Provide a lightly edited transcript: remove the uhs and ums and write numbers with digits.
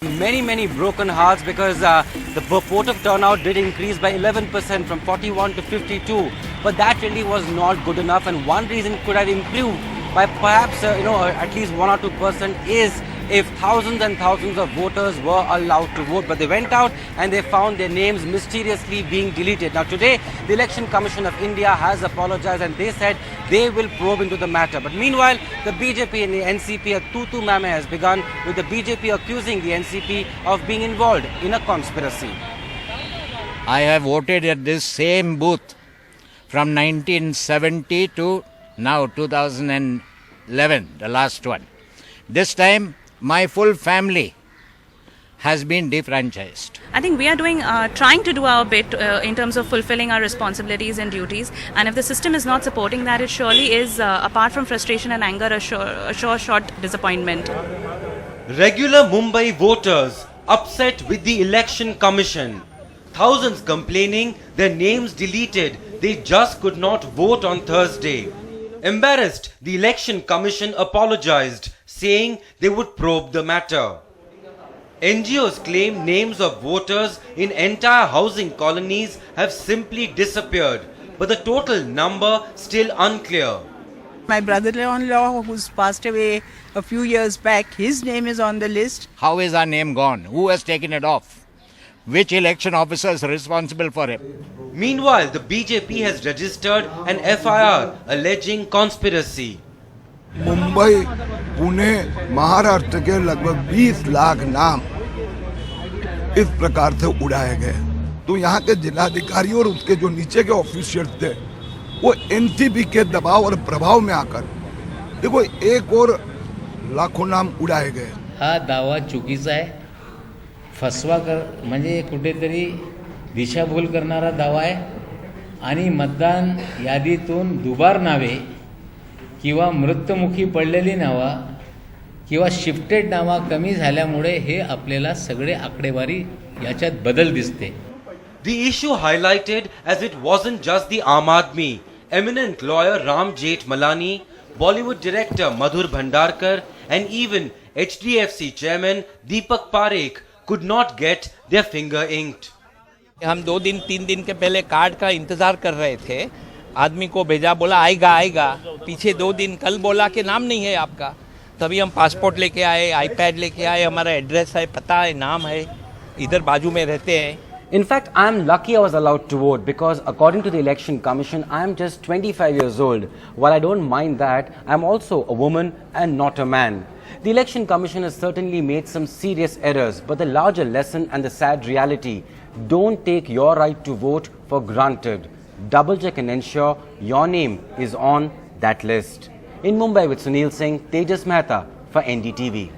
Many broken hearts because the purport of turnout did increase by 11% from 41 to 52, but that really was not good enough, and one reason could have improved by perhaps at least 1 or 2% is if thousands and thousands of voters were allowed to vote, but they went out and they found their names mysteriously being deleted. Now today the Election Commission of India has apologized and they said they will probe into the matter. But meanwhile, the BJP and the NCP, a tutu mame has begun, with the BJP accusing the NCP of being involved in a conspiracy. I have voted at this same booth from 1970 to now 2011, the last one. This time my full family has been defranchised. I think we are trying to do our bit in terms of fulfilling our responsibilities and duties. And if the system is not supporting that, it surely is, apart from frustration and anger, a short disappointment. Regular Mumbai voters upset with the Election Commission. Thousands complaining their names deleted. They just could not vote on Thursday. Embarrassed, the Election Commission apologized, saying they would probe the matter. NGOs claim names of voters in entire housing colonies have simply disappeared, but the total number still unclear. My brother-in-law, who's passed away a few years back, his name is on the list. How is our name gone? Who has taken it off? Which election officer is responsible for it? Meanwhile, the BJP has registered an FIR alleging conspiracy. Mumbai, Pune, Maharashtra के लगभग 20 लाख नाम इस प्रकार से उड़ाए गए। तो यहाँ के जिलाधिकारी और उसके जो नीचे के ऑफिशियल्स थे, वो एनसीपी के दबाव और प्रभाव में आकर देखो एक और लाखों नाम उड़ाए गए। हा दावा चुकीचा आहे, फसवा कर म्हणजे कुठेतरी दिशाभूल करणारा दावा आहे आणि मतदान यादीतून दुबार नावे किंवा मृत्युमुखी पडलेली नावा किंवा शिफ्टेड नावा कमी झाल्यामुळे हे आपल्याला सगळे आकडेवारी याच्यात बदल दिसते. The issue highlighted as it wasn't just the Aam Aadmi. Eminent lawyer Ram Jethmalani, Bollywood director Madhur Bhandarkar and even HDFC chairman Deepak Parekh could not get their finger inked. हम 2-3 दिन के पहले कार्ड का इंतजार कर रहे थे, आदमी को भेजा, बोला आएगा, पीछे 2 दिन कल बोला कि नाम नहीं है आपका, तभी हम पासपोर्ट लेके आए, आईपैड लेके आए, हमारा एड्रेस है, पता है, नाम है, इधर बाजू में रहते हैं. In fact, I am lucky I was allowed to vote because according to the Election Commission, I am just 25 years old. While I don't mind that, I am also a woman and not a man. The Election Commission has certainly made some serious errors, but the larger lesson and the sad reality, don't take your right to vote for granted. Double check and ensure your name is on that list. In Mumbai with Sunil Singh, Tejas Mehta for NDTV.